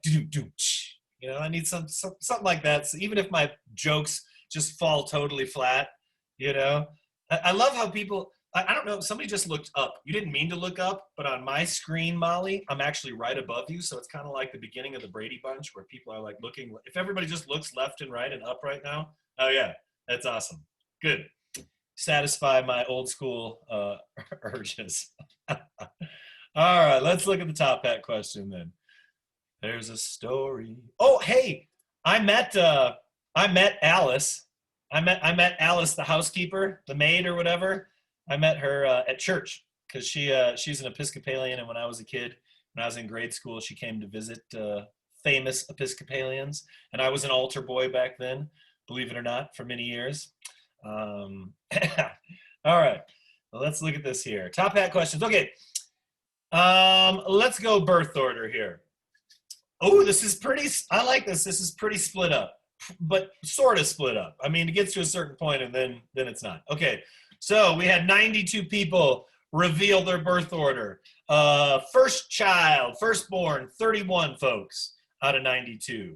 You know, I need something like that. So even if my jokes just fall totally flat, you know, I love how people. I don't know. Somebody just looked up. You didn't mean to look up, but on my screen, Molly, I'm actually right above you. So it's kind of like the beginning of the Brady Bunch, where people are like looking. If everybody just looks left and right and up right now, oh yeah, that's awesome. Good. Satisfy my old school urges. All right, let's look at the top hat question then. There's a story. Oh, hey, I met Alice. I met Alice, the housekeeper, the maid or whatever. I met her at church because she's an Episcopalian, and when I was a kid, when I was in grade school, she came to visit famous Episcopalians, and I was an altar boy back then, believe it or not, for many years. All right, well, let's look at this here. Top hat questions. Okay, let's go birth order here. Oh, this is pretty, I like this. This is pretty split up, but sort of split up. I mean, it gets to a certain point and then it's not. Okay, so we had 92 people reveal their birth order. First child, firstborn, 31 folks out of 92.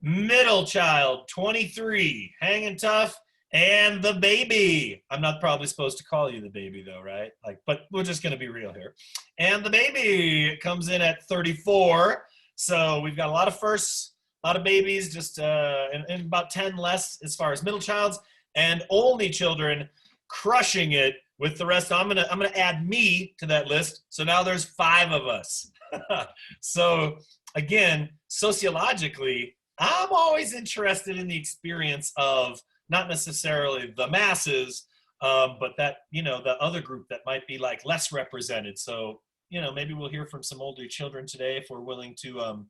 Middle child, 23, hanging tough. And the baby. I'm not probably supposed to call you the baby though, right? Like, but we're just gonna be real here. And the baby comes in at 34. So we've got a lot of firsts, a lot of babies, just and about 10 less as far as middle childs, and only children crushing it with the rest. I'm gonna add me to that list. So now there's 5 of us. So again, sociologically, I'm always interested in the experience of not necessarily the masses, but that, you know, the other group that might be like less represented. So, you know, maybe we'll hear from some older children today if we're willing to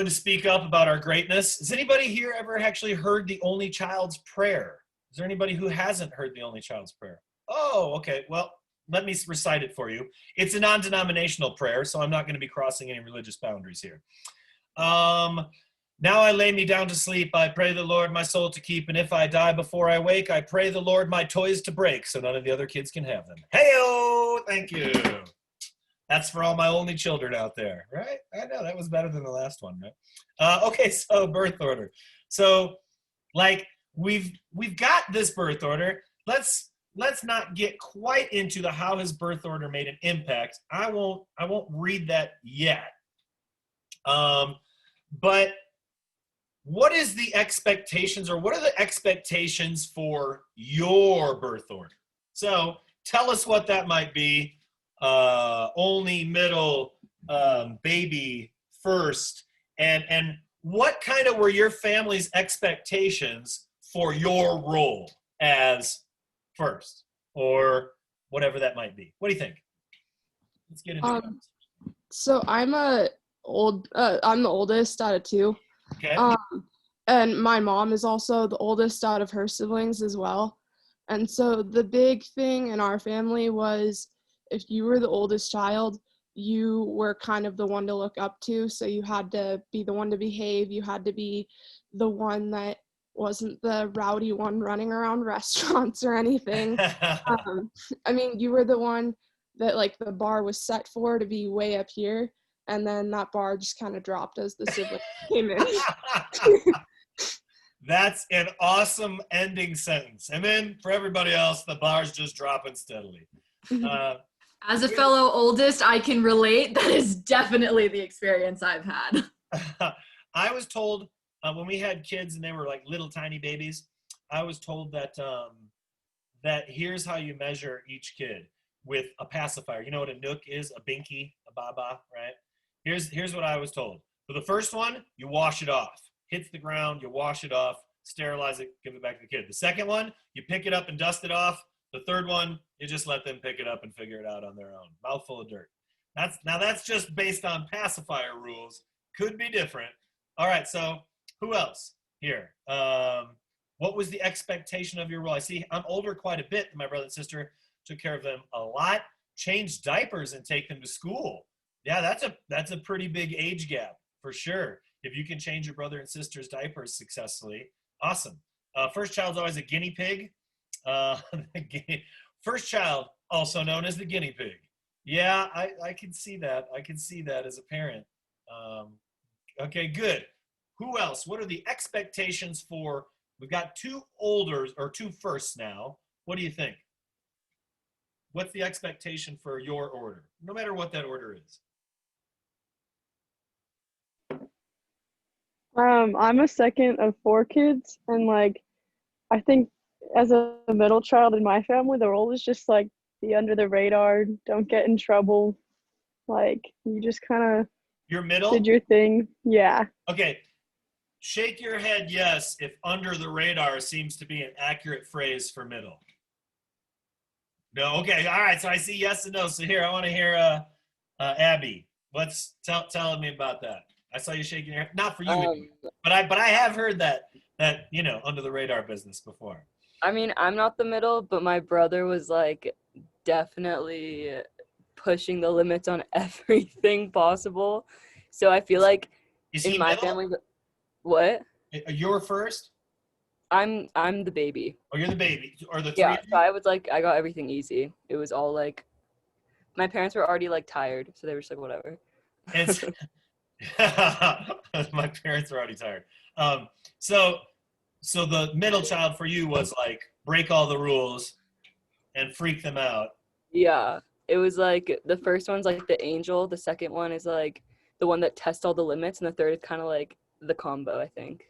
speak up about our greatness. Has anybody here ever actually heard the Only Child's Prayer? Is there anybody who hasn't heard the Only Child's Prayer? Oh, okay. Well, let me recite it for you. It's a non-denominational prayer, so I'm not going to be crossing any religious boundaries here. Now I lay me down to sleep. I pray the Lord my soul to keep, and if I die before I wake, I pray the Lord my toys to break, so none of the other kids can have them. Hey-o! Thank you. That's for all my only children out there, right? I know, that was better than the last one, right? Okay, so birth order. So, like, we've got this birth order. Let's not get quite into the how his birth order made an impact. I won't read that yet. But what is the expectations, or what are the expectations for your birth order? So tell us what that might be. Only, middle, baby, first, and what kind of were your family's expectations for your role as first, or whatever that might be? What do you think? Let's get into it. So I'm the oldest out of 2. Okay. And my mom is also the oldest out of her siblings as well. And so the big thing in our family was, if you were the oldest child, you were kind of the one to look up to. So you had to be the one to behave. You had to be the one that wasn't the rowdy one running around restaurants or anything. I mean, you were the one that, like, the bar was set for to be way up here. And then that bar just kind of dropped as the sibling came in. That's an awesome ending sentence. And then for everybody else, the bar's just dropping steadily. As a fellow oldest, I can relate. That is definitely the experience I've had. I was told when we had kids and they were like little tiny babies, I was told that that here's how you measure each kid with a pacifier. You know what a nook is? A binky, a baba, right? Here's what I was told. For the first one, you wash it off. Hits the ground, you wash it off, sterilize it, give it back to the kid. The second one, you pick it up and dust it off. The third one, you just let them pick it up and figure it out on their own. Mouthful of dirt. That's just based on pacifier rules. Could be different. All right, so who else here? What was the expectation of your role? I see I'm older quite a bit than my brother and sister. Took care of them a lot. Changed diapers and take them to school. Yeah, that's a pretty big age gap for sure. If you can change your brother and sister's diapers successfully, awesome. First child's always a guinea pig. First child, also known as the guinea pig. Yeah, I can see that. I can see that as a parent. Okay, good. Who else? What are the expectations for? We've got two olders or two firsts now. What do you think? What's the expectation for your order, no matter what that order is? I'm a second of 4 kids, and like I think as a middle child in my family, the role is just like be under the radar, don't get in trouble. Like you just kind of Your did middle? your thing. Yeah. Okay. Shake your head yes if under the radar seems to be an accurate phrase for middle. No, okay, all right. So I see yes and no. So here, I want to hear Abby. What's telling me about that? I saw you shaking your head. Not for you, anyway. Um, but I have heard that under the radar business before. I mean, I'm not the middle, but my brother was like definitely pushing the limits on everything possible. So I feel like Is in he my middle? family, what? You're first, I'm the baby. or you're the baby, or the three Yeah, of so you? I was like, I got everything easy. It was all like, my parents were already like tired, so they were just like, whatever. It's my parents are already tired. Um, so so the middle child for you was like break all the rules and freak them out. Yeah, it was like the first one's like the angel, the second one is like the one that tests all the limits, and the third is kind of like the combo, I think,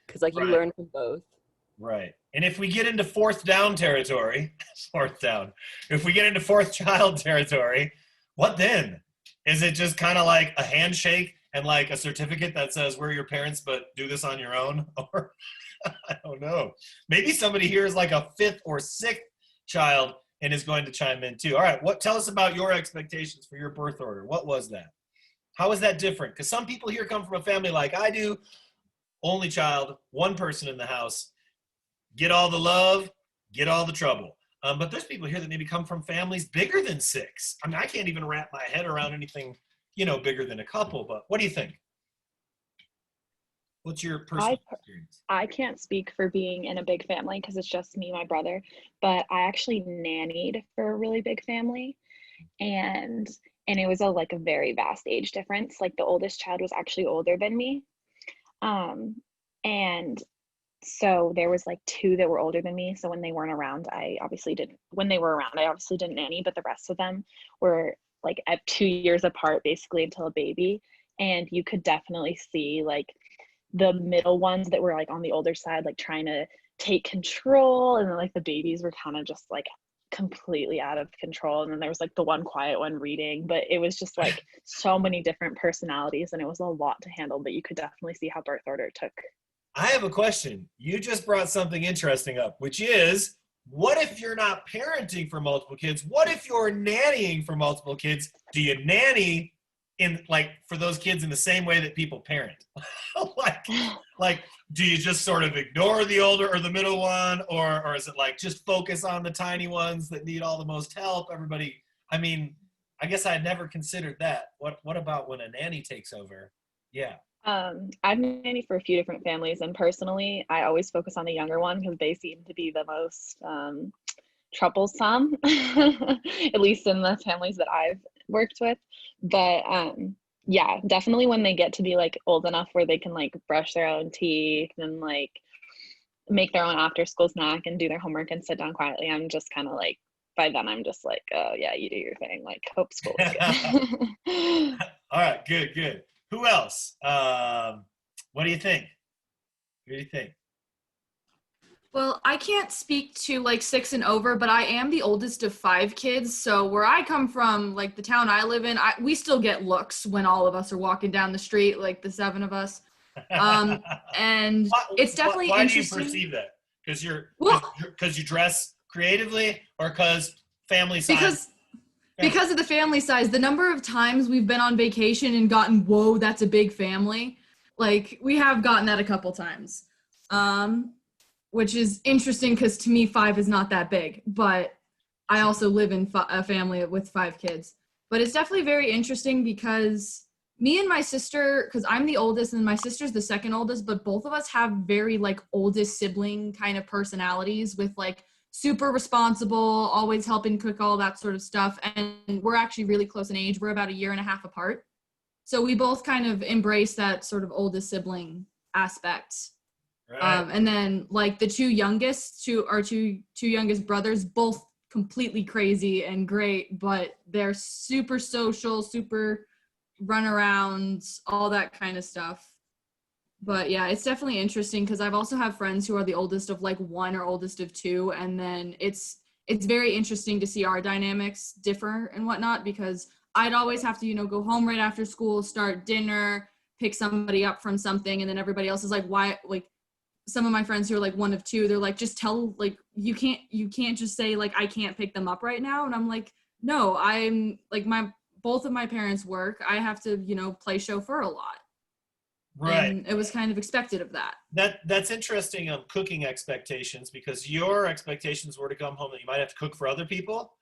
because like you Right. learn from both. Right. And if we get into fourth down territory, fourth down, if we get into fourth child territory, what then? Is it just kind of like a handshake and like a certificate that says we're your parents, but do this on your own? Or I don't know. Maybe somebody here is like a fifth or sixth child and is going to chime in too. All right. Tell us about your expectations for your birth order. What was that? How is that different? Because some people here come from a family like I do, only child, one person in the house. Get all the love, get all the trouble. But there's people here that maybe come from families bigger than 6. I mean, I can't even wrap my head around anything, bigger than a couple. But what do you think? What's your personal experience? I can't speak for being in a big family because it's just me and my brother, but I actually nannied for a really big family, and it was like a very vast age difference. Like the oldest child was actually older than me. And so there was like 2 that were older than me. So when they weren't around, when they were around, I obviously didn't nanny, but the rest of them were like at 2 years apart, basically until a baby. And you could definitely see like the middle ones that were like on the older side, like trying to take control. And then like the babies were kind of just like completely out of control. And then there was like the one quiet one reading, but it was just like so many different personalities and it was a lot to handle, but you could definitely see how birth order took. I have a question. You just brought something interesting up, which is, what if you're not parenting for multiple kids? What if you're nannying for multiple kids? Do you nanny for those kids in the same way that people parent? like, do you just sort of ignore the older or the middle one, or is it like just focus on the tiny ones that need all the most help? Everybody, I mean, I guess I had never considered that. What about when a nanny takes over? Yeah. I've nannied for a few different families, and personally, I always focus on the younger one because they seem to be the most troublesome, at least in the families that I've worked with. But yeah, definitely when they get to be like old enough where they can like brush their own teeth and like make their own after school snack and do their homework and sit down quietly, I'm just kind of like, by then I'm just like, oh yeah, you do your thing, like hope school is good. All right, good. Who else? What do you think? What do you think? Well, I can't speak to like 6 and over, but I am the oldest of 5 kids. So where I come from, like the town I live in, we still get looks when all of us are walking down the street, like the 7 of us. And it's definitely why interesting. do you perceive that? Because you dress creatively, or because family size? Because of the family size, the number of times we've been on vacation and gotten, whoa, that's a big family. Like we have gotten that a couple times. Which is interesting because to me 5 is not that big, but I also live in a family with 5 kids. But it's definitely very interesting because me and my sister, because I'm the oldest and my sister's the second oldest, but both of us have very like oldest sibling kind of personalities with like super responsible, always helping cook, all that sort of stuff. And we're actually really close in age. We're about 1.5 years apart. So we both kind of embrace that sort of oldest sibling aspect. Right. And then like the two youngest, two youngest brothers, both completely crazy and great, but they're super social, super run around, all that kind of stuff. But yeah, it's definitely interesting because I've also have friends who are the oldest of like one or oldest of two, and then it's very interesting to see our dynamics differ and whatnot, because I'd always have to, you know, go home right after school, start dinner, pick somebody up from something, and then everybody else is like, why? Like some of my friends who are like one of two, they're like, just tell, like, you can't just say like I can't pick them up right now. And I'm like, no, I'm like, both of my parents work. I have to, you know, play chauffeur a lot. Right. And it was kind of expected of that. That's interesting on cooking expectations, because your expectations were to come home that you might have to cook for other people.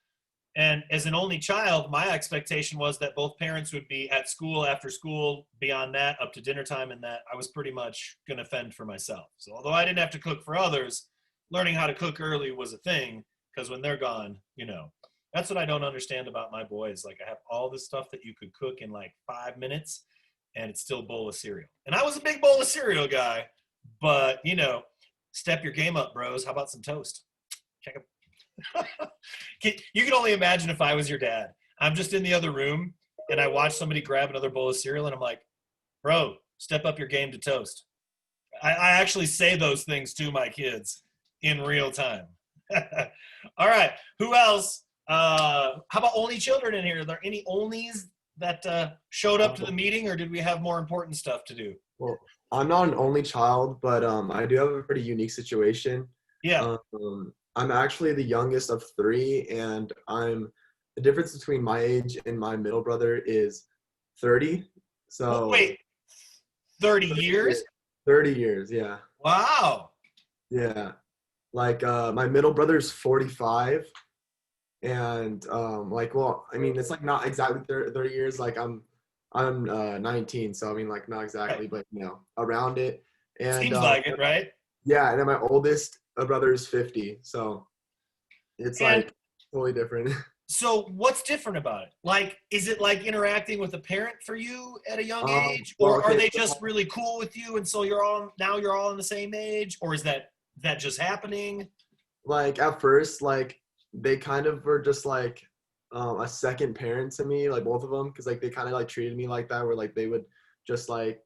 And as an only child, my expectation was that both parents would be at school, after school, beyond that, up to dinner time, and that I was pretty much going to fend for myself. So although I didn't have to cook for others, learning how to cook early was a thing, because when they're gone, you know, that's what I don't understand about my boys. Like, I have all this stuff that you could cook in like 5 minutes, and it's still a bowl of cereal. And I was a big bowl of cereal guy, but, you know, step your game up, bros. How about some toast? Check it. You can only imagine if I was your dad. I'm just in the other room, and I watch somebody grab another bowl of cereal, and I'm like, bro, step up your game to toast. I actually say those things to my kids in real time. All right. Who else? How about only children in here? Are there any onlys that showed up to the meeting, or did we have more important stuff to do? Well, I'm not an only child, but I do have a pretty unique situation. Yeah. I'm actually the youngest of three, and the difference between my age and my middle brother is 30. So Wait, 30 years? 30 years, yeah. Wow. Yeah. Like my middle brother's 45, and like, well, I mean, it's like not exactly 30 years. Like I'm 19, so I mean, like not exactly, but you know, around it. And Seems like it, right? yeah, and then my oldest brother is 50, so it's And- like totally different. So what's different about it? Like, is it like interacting with a parent for you at a young age, well, or are okay, they just really cool with you, and so you're all on the same age, or is that just happening? Like at first, like they kind of were just like a second parent to me, like both of them, because like they kind of like treated me like that, where like they would just like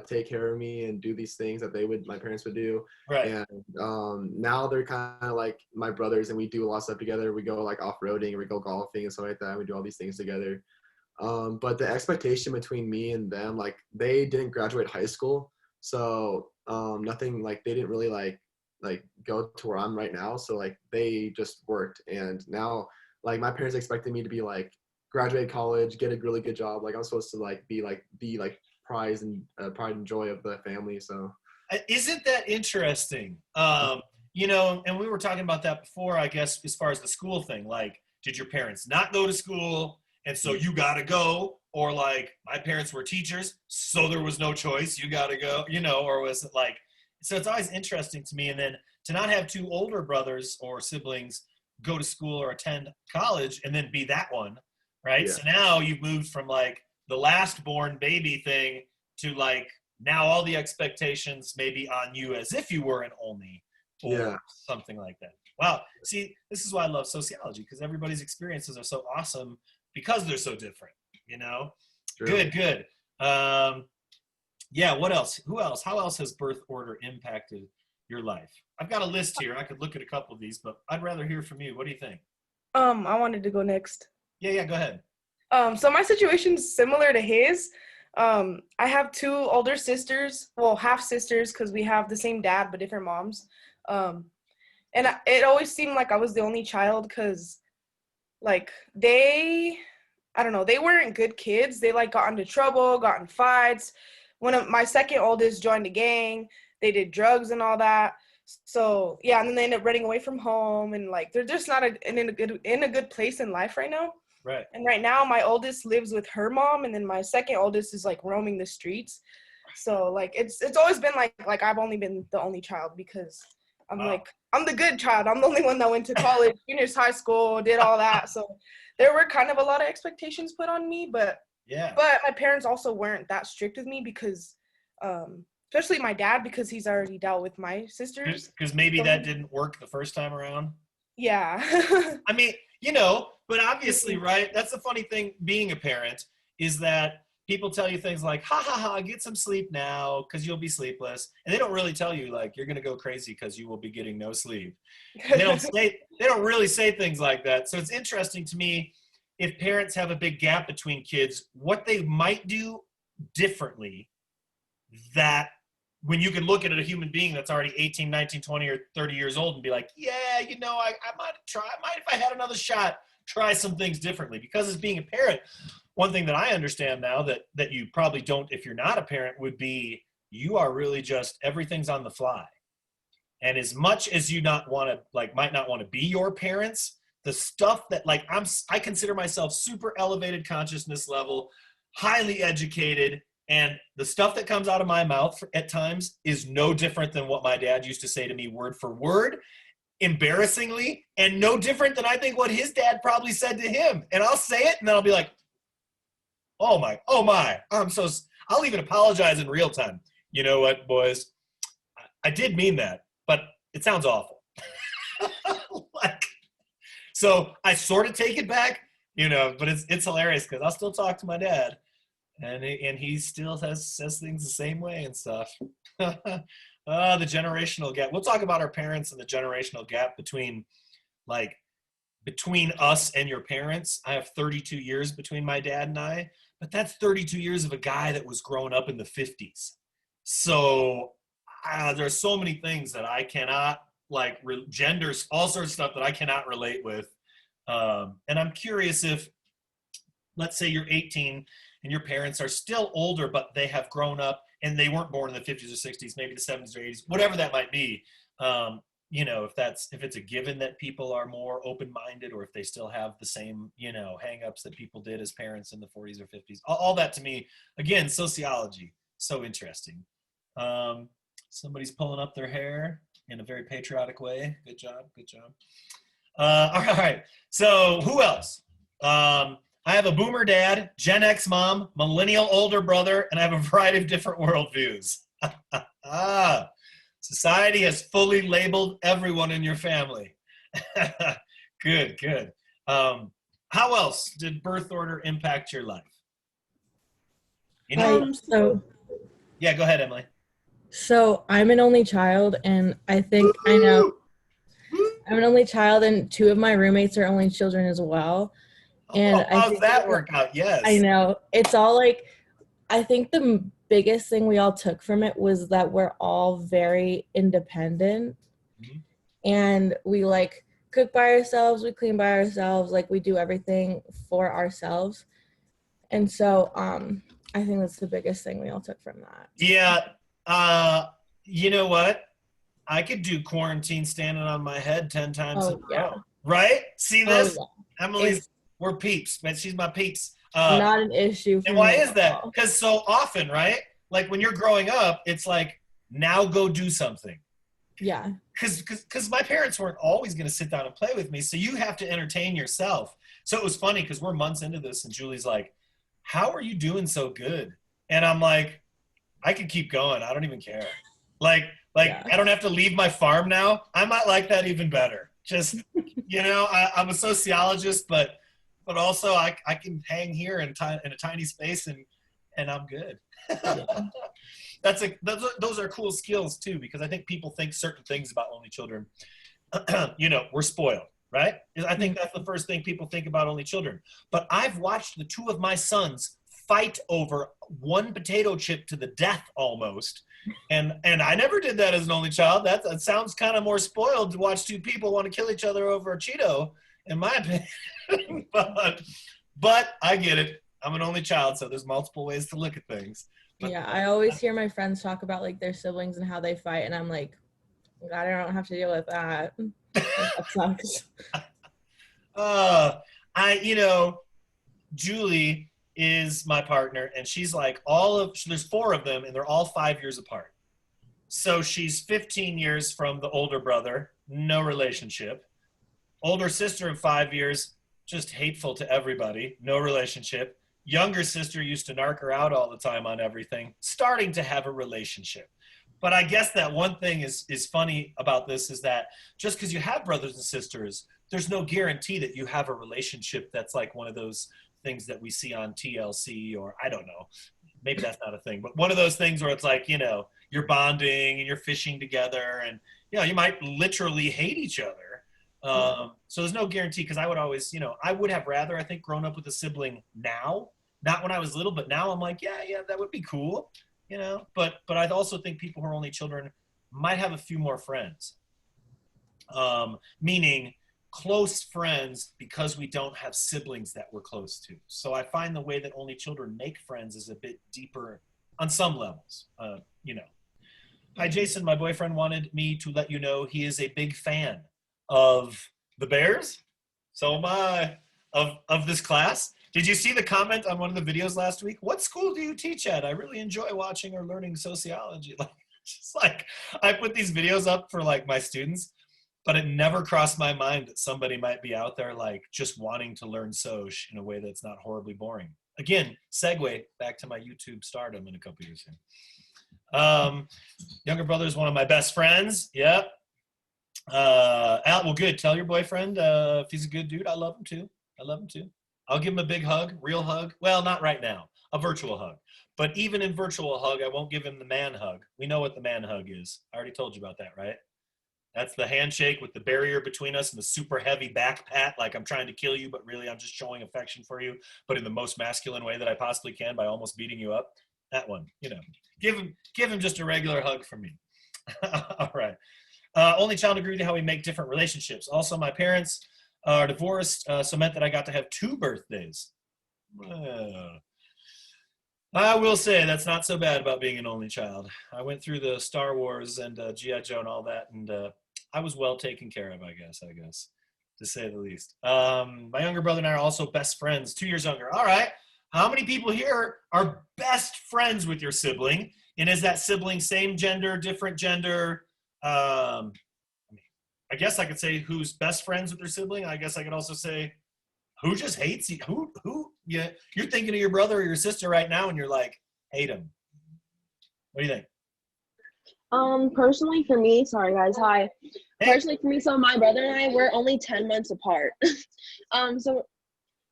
take care of me and do these things that my parents would do. Right. And now they're kind of like my brothers, and we do a lot of stuff together. We go like off-roading, and we go golfing and stuff like that, and we do all these things together. But the expectation between me and them, like they didn't graduate high school, so nothing, like they didn't really like go to where I'm right now. So like they just worked, and now like my parents expected me to be like graduate college, get a really good job. Like I'm supposed to like be like pride and joy of the family. So Isn't that interesting? You know, and we were talking about that before, I guess, as far as the school thing. Like, did your parents not go to school, and so you got to go? Or like, my parents were teachers, so there was no choice, you got to go, you know? Or was it like, so it's always interesting to me. And then to not have two older brothers or siblings go to school or attend college and then be that one, right? Yeah. So now you've moved from like the last born baby thing to like, now all the expectations may be on you as if you were an only, or something like that. Wow. See, this is why I love sociology, because everybody's experiences are so awesome because they're so different, you know? True. Good. Yeah, what else? Who else? How else has birth order impacted your life? I've got a list here. I could look at a couple of these, but I'd rather hear from you. What do you think? I wanted to go next. Yeah, go ahead. So my situation's similar to his. I have two older sisters, well, half sisters, because we have the same dad but different moms. It always seemed like I was the only child, because like I don't know, they weren't good kids. They like got into trouble, got in fights. My second oldest joined a gang. They did drugs and all that. So yeah, and then they ended up running away from home, and like they're just not in a good place in life right now. Right. And right now my oldest lives with her mom, and then my second oldest is like roaming the streets. So like it's always been like I've only been the only child, because I'm like, I'm the good child. I'm the only one that went to college, finished high school, did all that. So there were kind of a lot of expectations put on me, but Yeah. But my parents also weren't that strict with me because, especially my dad, because he's already dealt with my sisters. Because maybe So- that didn't work the first time around. Yeah. I mean, but obviously, right? That's the funny thing being a parent is that people tell you things like, ha ha ha, get some sleep now because you'll be sleepless. And they don't really tell you, like, you're going to go crazy because you will be getting no sleep. And they don't really say things like that. So it's interesting to me if parents have a big gap between kids, what they might do differently that when you can look at a human being that's already 18, 19, 20, or 30 years old and be like, yeah, I might if I had another shot, try some things differently. Because as being a parent, one thing that I understand now that you probably don't if you're not a parent would be you are really just everything's on the fly. And as much as you might not want to be your parents, the stuff that I consider myself super elevated consciousness level, highly educated, and the stuff that comes out of my mouth at times is no different than what my dad used to say to me word for word, embarrassingly, and no different than I think what his dad probably said to him. And I'll say it and then I'll be like, oh my, I'll even apologize in real time. You know what, boys? I did mean that, but it sounds awful. So I sort of take it back, but it's hilarious because I'll still talk to my dad and he still says things the same way and stuff. The generational gap. We'll talk about our parents and the generational gap between us and your parents. I have 32 years between my dad and I, but that's 32 years of a guy that was growing up in the 50s. So there's so many things that I cannot genders, all sorts of stuff that I cannot relate with. And I'm curious if, let's say you're 18 and your parents are still older, but they have grown up and they weren't born in the 50s or 60s, maybe the 70s or 80s, whatever that might be. If it's a given that people are more open-minded or if they still have the same, hang-ups that people did as parents in the 40s or 50s, all that to me, again, sociology, so interesting. Somebody's pulling up their hair in a very patriotic way. Good job. All right. So who else? I have a boomer dad, Gen X mom, millennial older brother, and I have a variety of different worldviews. Society has fully labeled everyone in your family. Good. How else did birth order impact your life? Yeah, go ahead, Emily. So I'm an only child, and I think I know I'm an only child, and two of my roommates are only children as well. And how's that work out? Yes. I know. It's all I think the biggest thing we all took from it was that we're all very independent. Mm-hmm. And we cook by ourselves, we clean by ourselves, we do everything for ourselves. And so I think that's the biggest thing we all took from that. Yeah. You know what? I could do quarantine standing on my head 10 times in a row. Right? See this? Oh, yeah. Emily's, we're peeps, man. She's my peeps. Not an issue for and why is that? Because so often, right? When you're growing up, it's now go do something. Yeah. Because my parents weren't always going to sit down and play with me, so you have to entertain yourself. So it was funny because we're months into this, and Julie's like, how are you doing so good? And I'm like, I could keep going. I don't even care. Yeah. I don't have to leave my farm now. I might like that even better. Just, I'm a sociologist, but also I can hang here in a tiny space and I'm good. Yeah. Those are cool skills too, because I think people think certain things about only children. We're spoiled, right? I think that's the first thing people think about only children. But I've watched the two of my sons fight over one potato chip to the death almost. And I never did that as an only child. That sounds kind of more spoiled to watch two people want to kill each other over a Cheeto, in my opinion. but I get it. I'm an only child, so there's multiple ways to look at things. But, yeah, I always hear my friends talk about their siblings and how they fight, and I'm like, God, I don't have to deal with that. That sucks. Julie is my partner, and she's there's four of them, and they're all 5 years apart. So she's 15 years from the older brother, no relationship. Older sister of 5 years, just hateful to everybody, no relationship. younger sister used to narc her out all the time on everything, starting to have a relationship. But I guess that one thing is funny about this is that just because you have brothers and sisters, there's no guarantee that you have a relationship that's like one of those things that we see on TLC, or I don't know, maybe that's not a thing, but one of those things where it's like, you know, you're bonding and you're fishing together, and you know, you might literally hate each other. So there's no guarantee, because I would always, you know, I would have rather, I think, grown up with a sibling now, not when I was little, but now I'm like, yeah, that would be cool, you know. But I also think people who are only children might have a few more friends, meaning close friends, because we don't have siblings that we're close to. So I find the way that only children make friends is a bit deeper on some levels, you know. Hi, Jason. My boyfriend wanted me to let you know he is a big fan of the Bears. So am I, of this class. Did you see the comment on one of the videos last week? What school do you teach at? I really enjoy watching or learning sociology. Like, just like, I put these videos up for like my students, but it never crossed my mind that somebody might be out there like just wanting to learn Soc in a way that's not horribly boring. Again, segue back to my YouTube stardom in a couple years here. Younger brother is one of my best friends. Yep. Well, good. Tell your boyfriend if he's a good dude. I love him too. I'll give him a big hug, real hug. Well, not right now, a virtual hug. But even in virtual hug, I won't give him the man hug. We know what the man hug is. I already told you about that, right? That's the handshake with the barrier between us and the super heavy back pat, like I'm trying to kill you, but really I'm just showing affection for you, but in the most masculine way that I possibly can by almost beating you up. That one, you know, give him just a regular hug from me. All right. Only child, agree to how we make different relationships. Also, my parents are divorced, so meant that I got to have 2 birthdays. I will say that's not so bad about being an only child. I went through the Star Wars and G.I. Joe and all that, and I was well taken care of, I guess, to say the least. My younger brother and I are also best friends, 2 years younger. All right. How many people here are best friends with your sibling? And is that sibling same gender, different gender? I guess I could say who's best friends with their sibling. I guess I could also say who just hates you. Yeah, you're thinking of your brother or your sister right now, and you're like, hate him. What do you think? Personally for me, sorry guys, hi. Hey. Personally for me, so my brother and I, we're only 10 months apart. So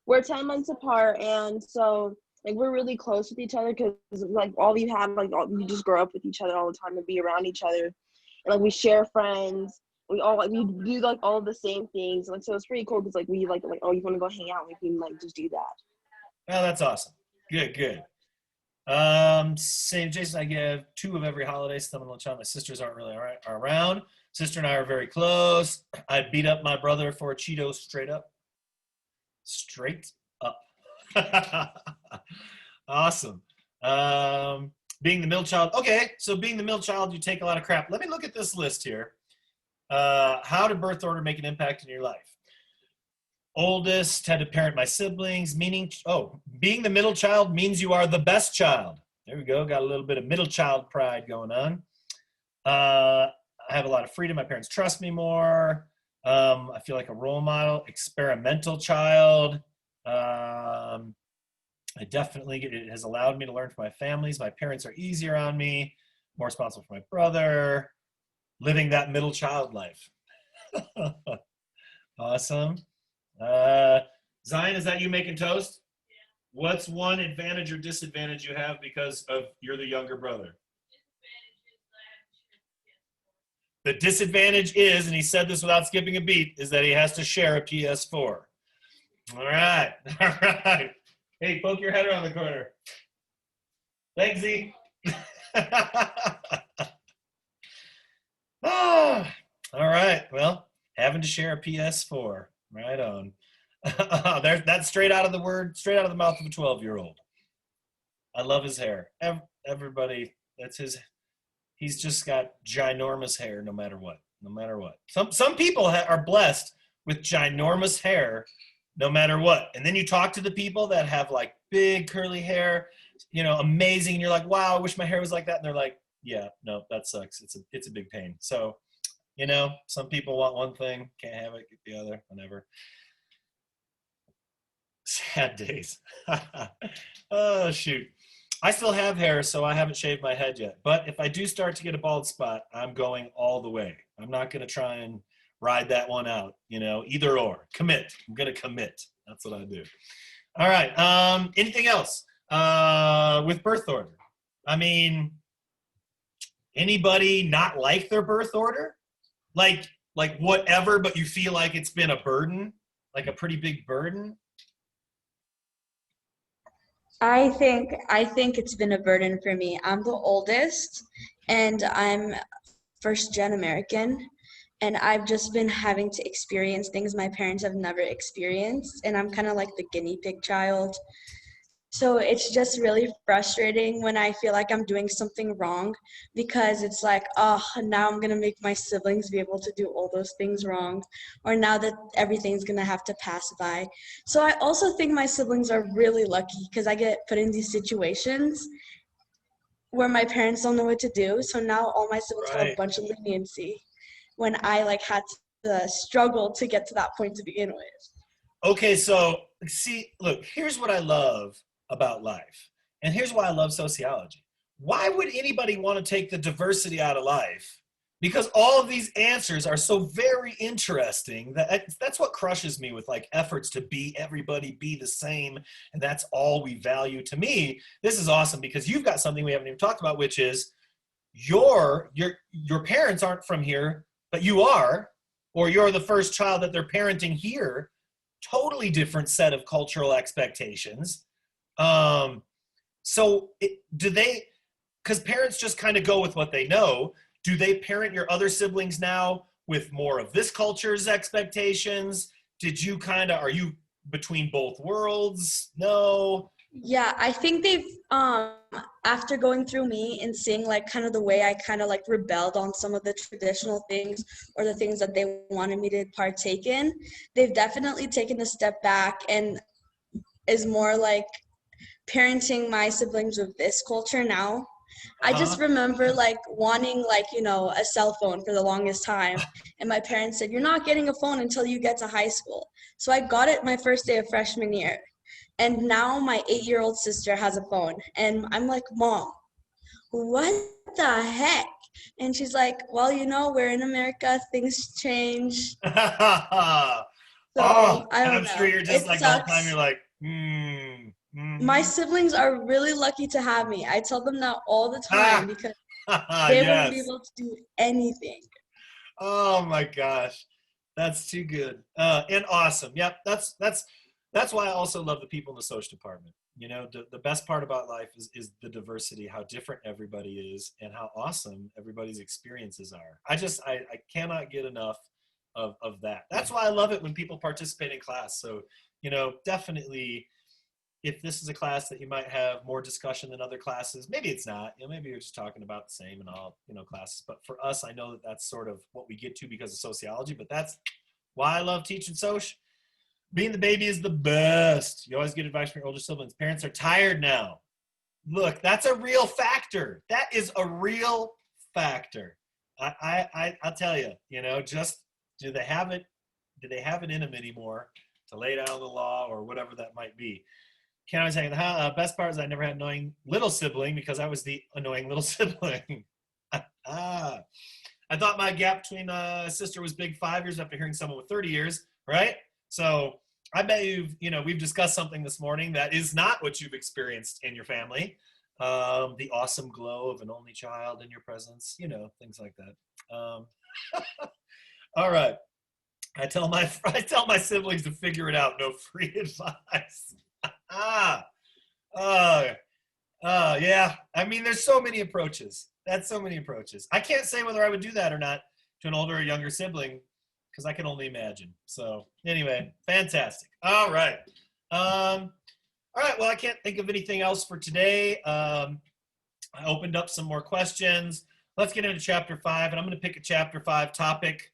we're 10 months apart, and so like we're really close with each other because like all we have, like we just grow up with each other all the time and be around each other, and like we share friends. We do like all the same things, like so it's pretty cool because like we like oh, you want to go hang out, we can like just do that. Oh, that's awesome. Good. Same, Jason. I give 2 of every holiday. Some of the child. My sisters aren't really around. Sister and I are very close. I beat up my brother for a Cheeto straight up. Awesome. Being the middle child. Okay, so being the middle child, you take a lot of crap. Let me look at this list here. How did birth order make an impact in your life? Oldest, had to parent my siblings, meaning, being the middle child means you are the best child. There we go, got a little bit of middle child pride going on. I have a lot of freedom, my parents trust me more. I feel like a role model, experimental child. It has allowed me to learn from my families. My parents are easier on me, more responsible for my brother, living that middle child life. Awesome. Zion, is that you making toast? Yeah. What's one advantage or disadvantage you have because of you're the younger brother? The disadvantage is, and he said this without skipping a beat, is that he has to share a PS4. All right. Hey, poke your head around the corner. Thanks, Z. All right. Well, having to share a PS4. Right on. That's straight out of the mouth of a 12-year-old. I love his hair. Everybody, he's just got ginormous hair no matter what. Some people are blessed with ginormous hair no matter what. And then you talk to the people that have like big curly hair, you know, amazing. And you're like, wow, I wish my hair was like that. And they're like, yeah, no, that sucks. It's a big pain. So, you know, some people want one thing, can't have it, get the other, whatever. Sad days. Oh, shoot. I still have hair, so I haven't shaved my head yet. But if I do start to get a bald spot, I'm going all the way. I'm not going to try and ride that one out, either or. Commit. I'm going to commit. That's what I do. All right. Anything else with birth order? I mean, anybody not like their birth order? Like whatever, but you feel like it's been a burden, like a pretty big burden? I think it's been a burden for me. I'm the oldest and I'm first gen American, and I've just been having to experience things my parents have never experienced, and I'm kind of like the guinea pig child. So it's just really frustrating when I feel like I'm doing something wrong, because it's like, oh, now I'm going to make my siblings be able to do all those things wrong, or now that everything's going to have to pass by. So I also think my siblings are really lucky, because I get put in these situations where my parents don't know what to do. So now all my siblings have a bunch of leniency when I had to struggle to get to that point to begin with. Okay, so see, look, here's what I love about life. And here's why I love sociology. Why would anybody want to take the diversity out of life? Because all of these answers are so very interesting that's what crushes me with efforts to be everybody, be the same, and that's all we value. To me, this is awesome because you've got something we haven't even talked about, which is your parents aren't from here, but you are, or you're the first child that they're parenting here. Totally different set of cultural expectations. So do they, because parents just kind of go with what they know, do they parent your other siblings now with more of this culture's expectations? Are you between both worlds? No? Yeah, I think they've, after going through me and seeing kind of the way I kind of rebelled on some of the traditional things or the things that they wanted me to partake in, they've definitely taken a step back and is more parenting my siblings with this culture now. I just remember wanting a cell phone for the longest time, and my parents said, you're not getting a phone until you get to high school. So I got it my first day of freshman year, and now my 8-year-old sister has a phone, and I'm like, Mom, what the heck? And she's like, well, we're in America, things change. So, I don't I'm know. sure you're just all the time you're like, My siblings are really lucky to have me. I tell them that all the time because they wouldn't be able to do anything. Oh my gosh, that's too good and awesome. Yep, that's why I also love the people in the social department. The best part about life is the diversity, how different everybody is, and how awesome everybody's experiences are. I cannot get enough of that. That's why I love it when people participate in class. So definitely. If this is a class that you might have more discussion than other classes, maybe it's not. Maybe you're just talking about the same in all classes. But for us, I know that that's sort of what we get to because of sociology. But that's why I love teaching Soc. Being the baby is the best. You always get advice from your older siblings. Parents are tired now. Look, that's a real factor. That is a real factor. I'll tell you. Just do they have it? Do they have it in them anymore to lay down the law or whatever that might be? Can I say the best part is I never had an annoying little sibling because I was the annoying little sibling. I thought my gap between sister was big 5 years after hearing someone with 30 years, right? So I bet we've discussed something this morning that is not what you've experienced in your family. The awesome glow of an only child in your presence, things like that. All right. I tell my siblings to figure it out. No free advice. Yeah. I mean, there's so many approaches. That's so many approaches. I can't say whether I would do that or not to an older or younger sibling because I can only imagine. So anyway, fantastic. All right. Well, I can't think of anything else for today. I opened up some more questions. Let's get into chapter 5, and I'm going to pick a chapter 5 topic.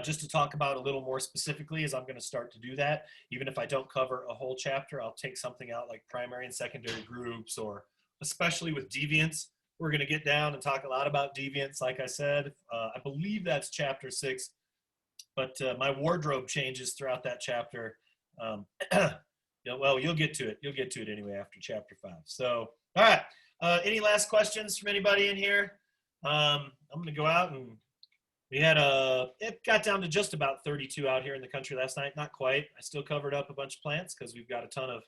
Just to talk about a little more specifically, as I'm going to start to do that. Even if I don't cover a whole chapter, I'll take something out like primary and secondary groups, or especially with deviance. We're going to get down and talk a lot about deviance, like I said. I believe that's chapter 6, but my wardrobe changes throughout that chapter. Yeah, well, you'll get to it. You'll get to it anyway after chapter 5. So, all right. Any last questions from anybody in here? I'm going to go out, and we had it got down to just about 32 out here in the country last night. Not quite. I still covered up a bunch of plants because we've got a ton of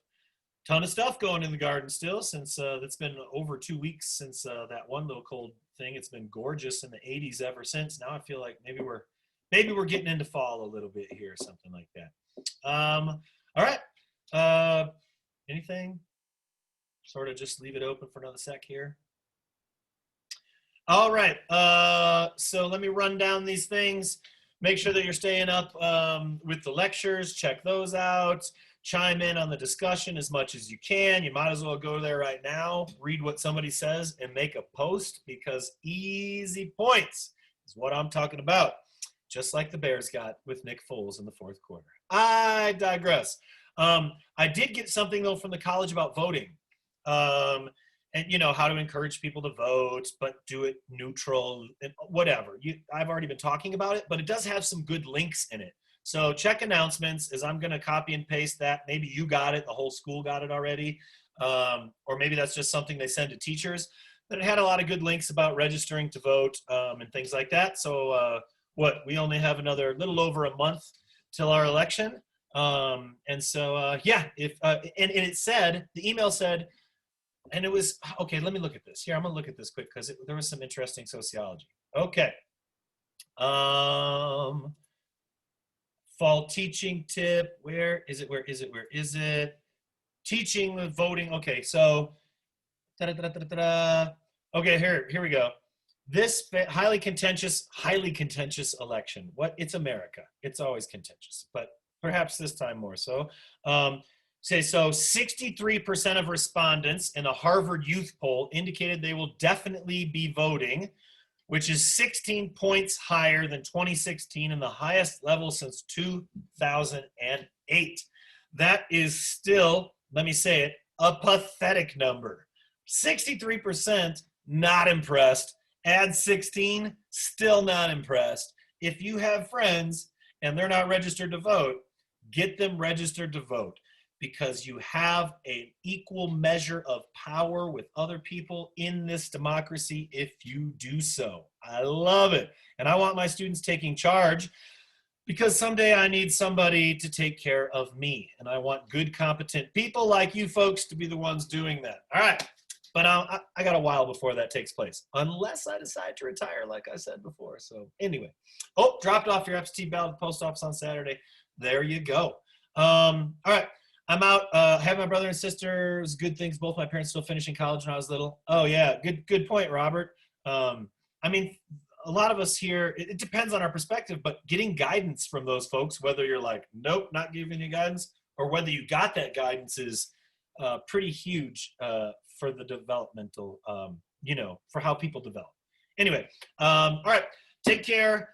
stuff going in the garden still, since it's been over 2 weeks since that one little cold thing. It's been gorgeous in the 80s ever since. Now I feel like maybe we're getting into fall a little bit here, something like that. All right. Anything? Sort of just leave it open for another sec here. All right. So let me run down these things. Make sure that you're staying up with the lectures. Check those out. Chime in on the discussion as much as you can. You might as well go there right now, read what somebody says, and make a post, because easy points is what I'm talking about. Just like the Bears got with Nick Foles in the 4th quarter. I digress. I did get something, though, from the college about voting. And, you know, how to encourage people to vote, but do it neutral and whatever. I've already been talking about it, but it does have some good links in it. So check announcements, as I'm going to copy and paste that. Maybe you got it. The whole school got it already. Or maybe that's just something they send to teachers. But it had a lot of good links about registering to vote and things like that. So we only have another little over a month till our election. And so, yeah, and it said, the email said, and it was, okay, let me look at this. Here, I'm going to look at this quick because there was some interesting sociology. Okay. Fall teaching tip. Where is it? Teaching with voting. Okay, so, okay, here we go. This highly contentious election. It's America. It's always contentious, but perhaps this time more so. So 63% of respondents in a Harvard Youth poll indicated they will definitely be voting, which is 16 points higher than 2016 and the highest level since 2008. That is still, let me say it, a pathetic number. 63% not impressed. Add 16, still not impressed. If you have friends and they're not registered to vote, get them registered to vote, because you have an equal measure of power with other people in this democracy if you do so. I love it. And I want my students taking charge, because someday I need somebody to take care of me. And I want good, competent people like you folks to be the ones doing that. All right. But I got a while before that takes place, unless I decide to retire, like I said before. So anyway, dropped off your absentee ballot at the post office on Saturday. There you go. All right. I'm out. Have my brother and sisters, good things. Both my parents still finishing college when I was little. Oh yeah, good point, Robert. I mean, a lot of us here, it depends on our perspective, but getting guidance from those folks, whether you're like, nope, not giving you guidance, or whether you got that guidance, is pretty huge for the developmental, for how people develop. Anyway, all right, take care.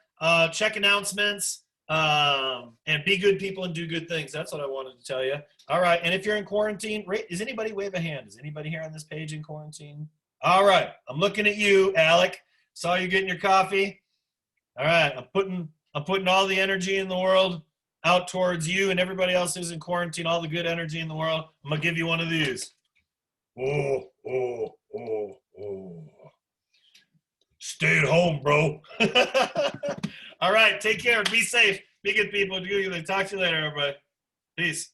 Check announcements. And be good people and do good things. That's what I wanted to tell you. All right. And if you're in quarantine, is anybody, wave a hand? Is anybody here on this page in quarantine? All right. I'm looking at you, Alec. Saw you getting your coffee. All right. I'm putting all the energy in the world out towards you and everybody else who's in quarantine, all the good energy in the world. I'm going to give you one of these. Oh. Stay at home, bro. All right. Take care. Be safe. Be good people. Talk to you later, everybody. Peace.